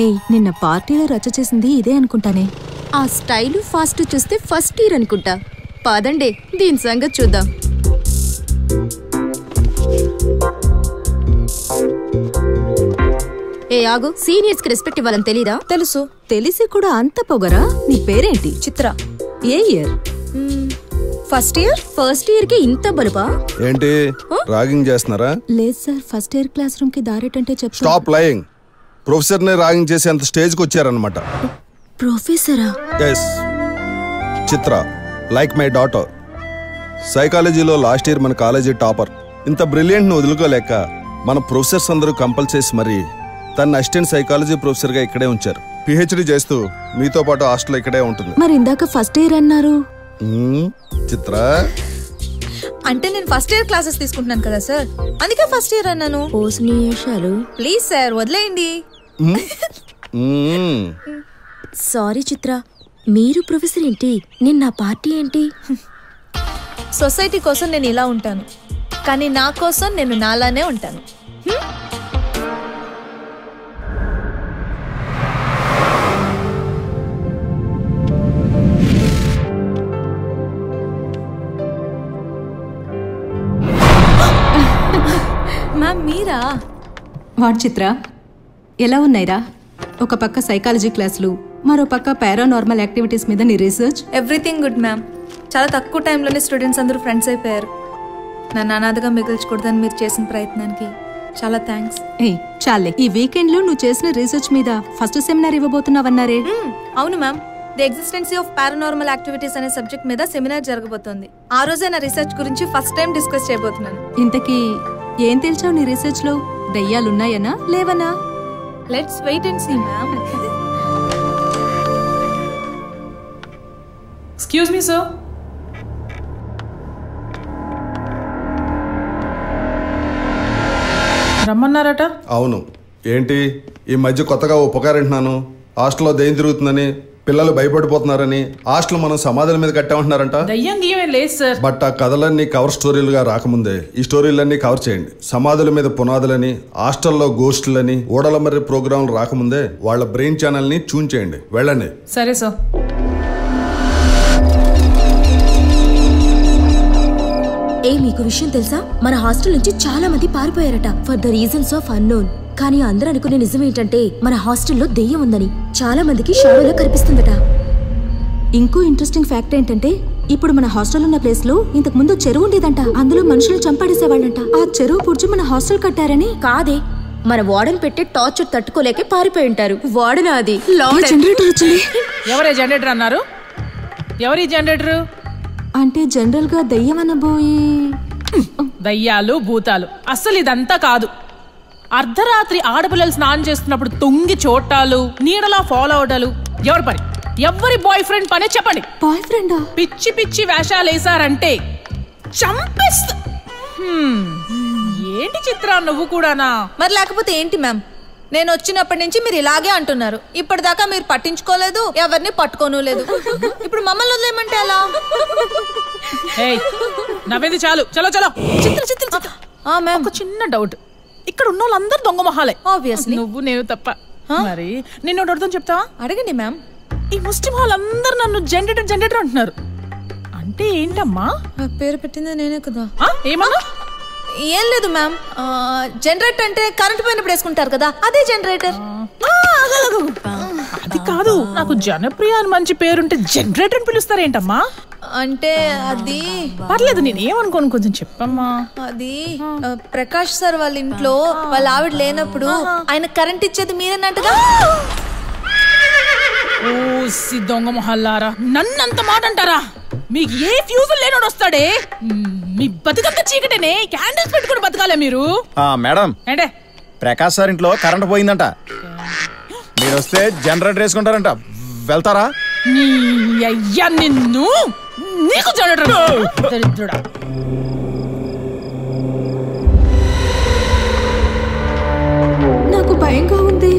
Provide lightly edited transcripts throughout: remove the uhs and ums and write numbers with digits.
ఏయ్, నిన్న పార్టీలో రచ్చ చేసింది ఇదే అనుకుంటానే. ఆ స్టైలు ఫాస్ట్ చూస్తే ఫస్ట్ ఇయర్ అనుకుంటా. పదండి దీని సంగతి చూద్దాం. ఏ ఆగు, సీనియర్స్ కి రెస్పెక్ట్ ఇవ్వాలని తెలీదా? తెలుసు. తెలిసి కూడా అంత పొగరా? నీ పేరేంటి? చిత్ర. ఏ year? First year. First year కి ఇంత బలుపా? ఏంటి రాగింగ్ చేస్తున్నారా? లేదు sir, first year classroom కి దారేటంటే చెప్తా. Stop lying. ప్రొఫెసర్ నే రాగింగ్ చేసి అంత స్టేజ్ కి వచ్చారనమాట. ప్రొఫెసరా? Yes, Chitra like my daughter. సైకాలజీలో లాస్ట్ ఇయర్ మన కాలేజీ టాపర్. ఇంత బ్రిలియంట్ ను వదులుకోలేక మన ప్రొఫెసర్స్ అందరూ కంపల్ చేసి మరి తన అసిస్టెంట్ సైకాలజీ ప్రొఫెసర్ గా ఇక్కడే ఉంచారు. పిహెచ్డి చేస్తూ మీతో పాటు హాస్టల్ ఇక్కడే ఉంటుంది. మరి ఇందాక ఫస్ట్ ఇయర్ అన్నారు. చిత్ర అంటే నేను ఫస్ట్ ఇయర్ క్లాసెస్ తీసుకుంటున్నాను కదా సార్, అందుకే ఫస్ట్ ఇయర్ అన్నాను. ప్లీజ్ సార్ వదిలేయండి. సారీ చిత్ర, మీరు ప్రొఫెసర్ ఏంటి, నిన్న పార్టీ ఏంటి? సొసైటీ కోసం నేను ఇలా ఉంటాను, కానీ నా కోసం నేను నాలానే ఉంటాను. Ma'am Meera? వాట్ చిత్ర, ఎలా ఉన్నాయిరా? ఒక పక్క సైకాలజీ క్లాసులు, మరో పక్క పారానార్మల్ యాక్టివిటీస్ మీద నీ రీసెర్చ్. Everything good ma'am. చాలా తక్కువ టైంలోనే స్టూడెంట్స్ అందరూ ఫ్రెండ్స్ అయిపోయారు. నన్ను అనాథగా మిగిల్చకూడదని మీరు చేసిన ప్రయత్నానికి చాలా థ్యాంక్స్. ఏయ్ చాలే, ఈ వీకెండ్ లో నువ్వు చేసిన రీసెర్చ్ మీద ఫస్ట్ సెమినార్ ఇవ్వబోతున్నావన్నారే? అవును ma'am, the existency of paranormal activities అనే సబ్జెక్ట్ మీద సెమినార్ జరగబోతోంది. ఆ రోజే నా రీసెర్చ్ గురించి ఫస్ట్ టైం డిస్కస్ చేయబోతున్నాను. ఇంతకీ ఏం తెలిసావు నీ రీసెర్చ్ లో? దయ్యాలున్నాయనా లేవనా? Let's wait and see ma'am. Excuse me sir. రమ్మన్నారట? అవును. ఏంటి ఈ మధ్య కొత్తగా ఓ పుకారంటున్నాను, హాస్టల్లో దెయ్యం తిరుగుతుందని, పిల్లలు భయపడిపోతున్నారని. హాస్టల్ మనం సమాధుల మీద కట్టామంటున్నారంట. దయ్యం గీయమే లేదు సార్. బట్ ఆ కథలన్నీ కవర్ స్టోరీలుగా రాకముందే ఈ స్టోరీలన్నీ కవర్ చేయండి. సమాధుల మీద పునాదులని, హాస్టల్లో గోస్టులని, ఓడల మర్రి ప్రోగ్రాంలు రాకముందే వాళ్ళ బ్రెయిన్ ఛానల్ ని ట్యూన్ చేయండి. వెళ్ళండి. సరే సార్. ఏ మీకు విషయం తెలుసా, మన హాస్టల్ నుంచి చాలా మంది పారిపోయారట for the reasons of unknown. కానీ అందరూ అనుకునే నిజం ఏంటంటే మన హాస్టల్లో దెయ్యం ఉందని. చాలా మందికి షాడోలో కనిపిస్తుందట. ఇంకో ఇంట్రెస్టింగ్ ఫ్యాక్ట్ ఏంటంటే, ఇప్పుడు మన హాస్టల్ ఉన్న ప్లేస్ లో ఇంతకు ముందు చెరువు ఉండేదంట. అందులో మనుషులు చంపడేసేవాళ్ళంట. ఆ చెరువు పూడ్చి మన హాస్టల్ కట్టారని. కాదే, మన వార్డెన్ పెట్టే టార్చర్ తట్టుకోలేకే పారిపోయి ఉంటారు. వార్డెన్ అది. జనరేటర్ వచ్చింది. ఎవరే జనరేటర్ అన్నారు? ఎవరి జనరేటర్? అంటే జనరల్ గా దయ్యం అనబోయి. దయ్యాలు భూతాలు అస్సలు ఇదంతా కాదు. అర్ధరాత్రి ఆడపిల్లలు స్నానం చేస్తున్నప్పుడు తొంగి చోటాలు, నీడలా ఫాలో అవటాలు ఎవరి పని? ఎవరి బాయ్ ఫ్రెండ్ పనే చెప్పండి. బాయ్ ఫ్రెండా? పిచ్చి పిచ్చి వేషాలు వేసారంటే చంపేస్తా. ఏంటి చిత్ర నువ్వు కూడానా? మరి లేకపోతే ఏంటి మ్యామ్? నేను వచ్చినప్పటి నుంచి మీరు ఇలాగే అంటున్నారు. ఇప్పటిదాకా మీరు పట్టించుకోలేదు, ఎవరిని పట్టుకోను లేదు. ఇప్పుడు మమ్మల్ని వదిలేయమంటే ఎలా? నవ్వేది చాలు. చలో చలో. చిత్ర చిత్ర చిత్ర. ఒక చిన్న డౌట్, ఇక్కడ ఉన్న వాళ్ళందరూ దొంగ మొహాలే ఆబ్వియస్లీ. నువ్వు నేను తప్ప. మరి నిన్ను అడుగుతాం చెప్తావా? అడగండి మ్యామ్. ఈ ముస్లిం వాళ్ళందరూ నన్ను జనరేటర్ జనరేటర్ అంటున్నారు. అంటే ఏంటమ్మా? పేరు పెట్టిందే నేనే కదా. ఏమన్నా? ఏం లేదు మ్యామ్, జనరేటర్ అంటే కరెంట్ పోయినప్పుడు వేసుకుంటారు కదా, అదే జనరేటర్. అది కాదు, నాకు జనప్రియ అని మంచి పేరుంటే జనరేటర్ అని పిలుస్తారేంటమ్మా? అంటే అది పర్లేదు, నేనేమనుకోను, కొంచెం చెప్పమ్మా. అది ప్రకాష్ సార్ వాళ్ళ ఇంట్లో వాళ్ళ ఆవిడ లేనప్పుడు ఆయన కరెంట్ ఇచ్చేది మీరేనట్టుగా. ఓ సి దొంగ మొహల్లారా, నన్నంత మాట అంటారా? మీకు ఏ ఫ్యూజులు లేనోడు వస్తాడే? మీ బతుకంత చీకటేనే, క్యాండిల్స్ పెట్టుకుని బతకాలే మీరు. మేడం, ఏంటే ప్రకాష్ సార్ ఇంట్లో కరెంట్ పోయిందంట. మీరు వస్తే జనరేటర్ వేసుకుంటారంట. వెళ్తారా? అయ్యా నిన్ను, నీకు జనరేటర్ దరిద్రుడా. నాకు భయంగా ఉంది.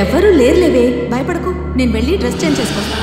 ఎవరు లేరులేవే, భయపడకు. నేను వెళ్ళి డ్రెస్ చేంజ్ చేసుకొస్తా.